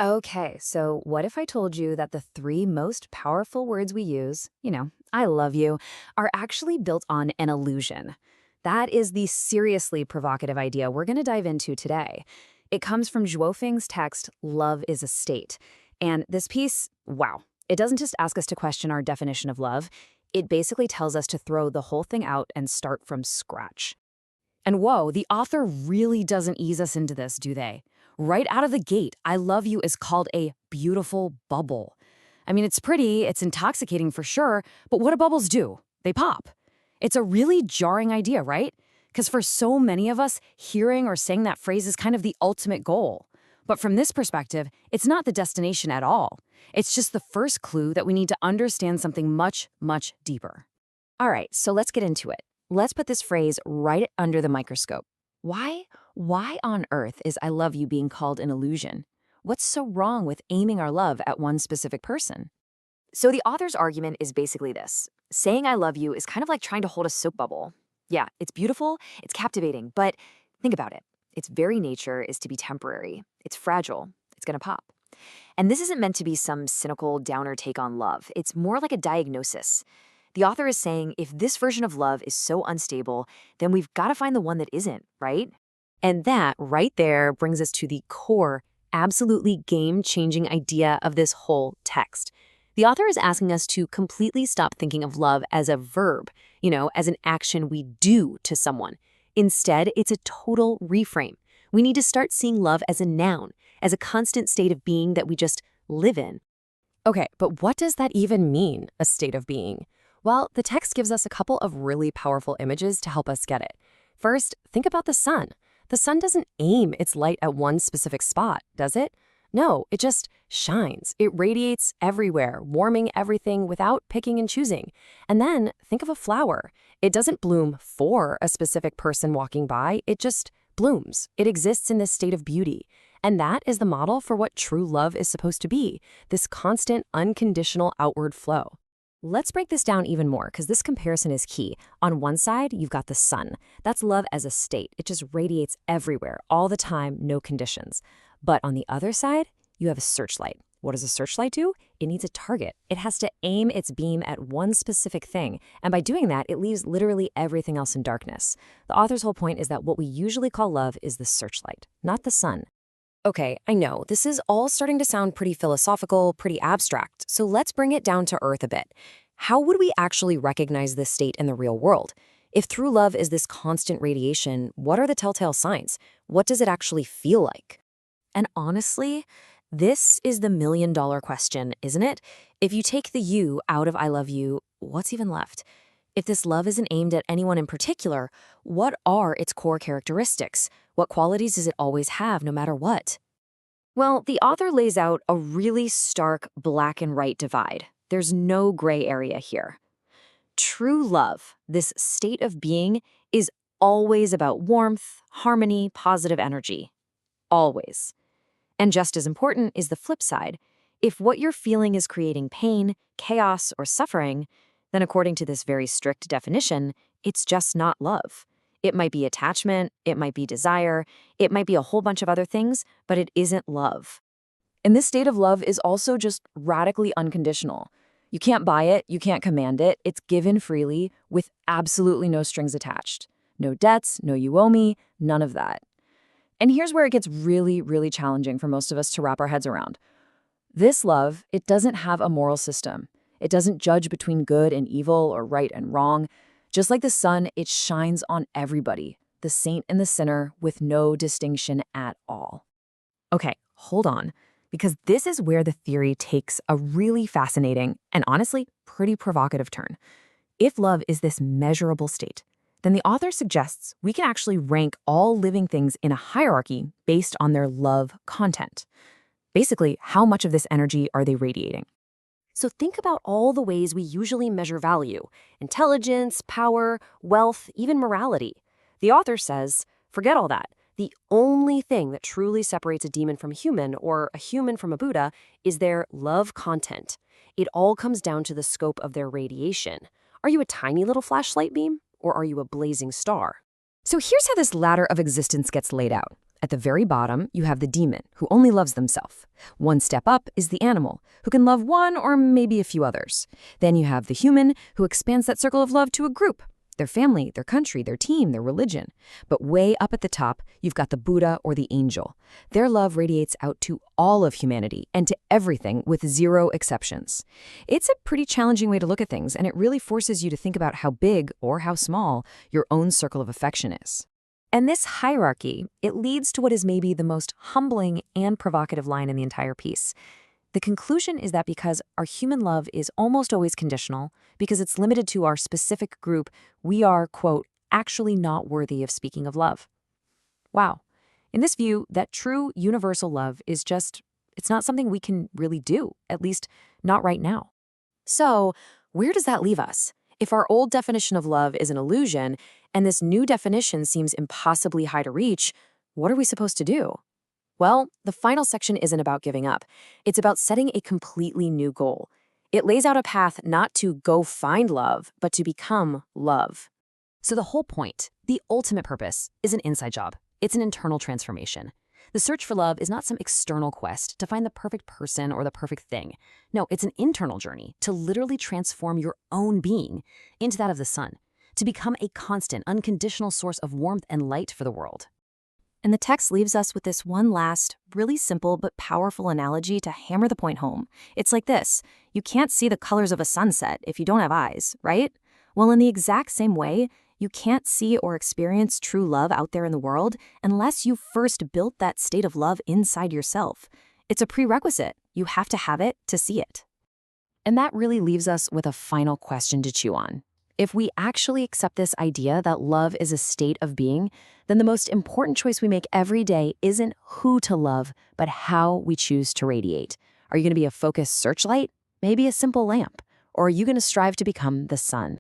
Okay, so what if I told you that the three most powerful words we use, I love you, are actually built on an illusion? That is the seriously provocative idea we're going to dive into today. It comes from Xuefeng's text, Love is a State. And this piece, wow, it doesn't just ask us to question our definition of love, it basically tells us to throw the whole thing out and start from scratch. And whoa, the author really doesn't ease us into this, do they? Right out of the gate, I love you is called a beautiful bubble. I mean, it's pretty, it's intoxicating for sure, but what do bubbles do? They pop. It's a really jarring idea, right? Because for so many of us, hearing or saying that phrase is kind of the ultimate goal. But from this perspective, it's not the destination at all. It's just the first clue that we need to understand something much, much deeper. All right, so let's get into it. Let's put this phrase right under the microscope. Why? Why on earth is I love you being called an illusion? What's so wrong with aiming our love at one specific person? So the author's argument is basically this. Saying I love you is kind of like trying to hold a soap bubble. Yeah, it's beautiful, it's captivating, but think about it. Its very nature is to be temporary. It's fragile. It's going to pop. And this isn't meant to be some cynical downer take on love. It's more like a diagnosis. The author is saying if this version of love is so unstable, then we've got to find the one that isn't, right? And that right there brings us to the core, absolutely game-changing idea of this whole text. The author is asking us to completely stop thinking of love as a verb, as an action we do to someone. Instead, it's a total reframe. We need to start seeing love as a noun, as a constant state of being that we just live in. Okay, but what does that even mean, a state of being? Well, the text gives us a couple of really powerful images to help us get it. First, think about the sun. The sun doesn't aim its light at one specific spot, does it? No, it just shines. It radiates everywhere, warming everything without picking and choosing. And then think of a flower. It doesn't bloom for a specific person walking by. It just blooms. It exists in this state of beauty. And that is the model for what true love is supposed to be, this constant, unconditional outward flow. Let's break this down even more, because this comparison is key. On one side, you've got the sun. That's love as a state. It just radiates everywhere, all the time, no conditions. But on the other side, you have a searchlight. What does a searchlight do? It needs a target. It has to aim its beam at one specific thing. And by doing that, it leaves literally everything else in darkness. The author's whole point is that what we usually call love is the searchlight, not the sun. Okay, I know, this is all starting to sound pretty philosophical, pretty abstract, so let's bring it down to earth a bit. How would we actually recognize this state in the real world? If true love is this constant radiation, what are the telltale signs? What does it actually feel like? And honestly, this is the million-dollar question, isn't it? If you take the you out of I love you, what's even left? If this love isn't aimed at anyone in particular, what are its core characteristics? What qualities does it always have, no matter what? Well, the author lays out a really stark black and white divide. There's no gray area here. True love, this state of being, is always about warmth, harmony, positive energy. Always. And just as important is the flip side. If what you're feeling is creating pain, chaos, or suffering, then according to this very strict definition, it's just not love. It might be attachment, it might be desire, it might be a whole bunch of other things, but it isn't love. And this state of love is also just radically unconditional. You can't buy it, you can't command it, it's given freely with absolutely no strings attached. No debts, no you owe me, none of that. And here's where it gets really, really challenging for most of us to wrap our heads around. This love, it doesn't have a moral system. It doesn't judge between good and evil or right and wrong. Just like the sun, it shines on everybody, the saint and the sinner, with no distinction at all. Okay, hold on, because this is where the theory takes a really fascinating and honestly pretty provocative turn. If love is this measurable state, then the author suggests we can actually rank all living things in a hierarchy based on their love content. Basically, how much of this energy are they radiating? So think about all the ways we usually measure value: intelligence, power, wealth, even morality. The author says, forget all that. The only thing that truly separates a demon from a human or a human from a Buddha is their love content. It all comes down to the scope of their radiation. Are you a tiny little flashlight beam, or are you a blazing star? So here's how this ladder of existence gets laid out. At the very bottom, you have the demon, who only loves themselves. One step up is the animal, who can love one or maybe a few others. Then you have the human, who expands that circle of love to a group, their family, their country, their team, their religion. But way up at the top, you've got the Buddha or the angel. Their love radiates out to all of humanity and to everything with zero exceptions. It's a pretty challenging way to look at things, and it really forces you to think about how big or how small your own circle of affection is. And this hierarchy, it leads to what is maybe the most humbling and provocative line in the entire piece. The conclusion is that because our human love is almost always conditional, because it's limited to our specific group, we are, quote, actually not worthy of speaking of love. Wow. In this view, that true universal love is just, it's not something we can really do, at least not right now. So, where does that leave us? If our old definition of love is an illusion, and this new definition seems impossibly high to reach, what are we supposed to do? Well, the final section isn't about giving up. It's about setting a completely new goal. It lays out a path not to go find love, but to become love. So the whole point, the ultimate purpose, is an inside job. It's an internal transformation. The search for love is not some external quest to find the perfect person or the perfect thing. No, it's an internal journey to literally transform your own being into that of the sun, to become a constant, unconditional source of warmth and light for the world. And the text leaves us with this one last, really simple but powerful analogy to hammer the point home. It's like this: you can't see the colors of a sunset if you don't have eyes, right? Well, in the exact same way, you can't see or experience true love out there in the world unless you first built that state of love inside yourself. It's a prerequisite. You have to have it to see it. And that really leaves us with a final question to chew on. If we actually accept this idea that love is a state of being, then the most important choice we make every day isn't who to love, but how we choose to radiate. Are you going to be a focused searchlight? Maybe a simple lamp? Or are you going to strive to become the sun?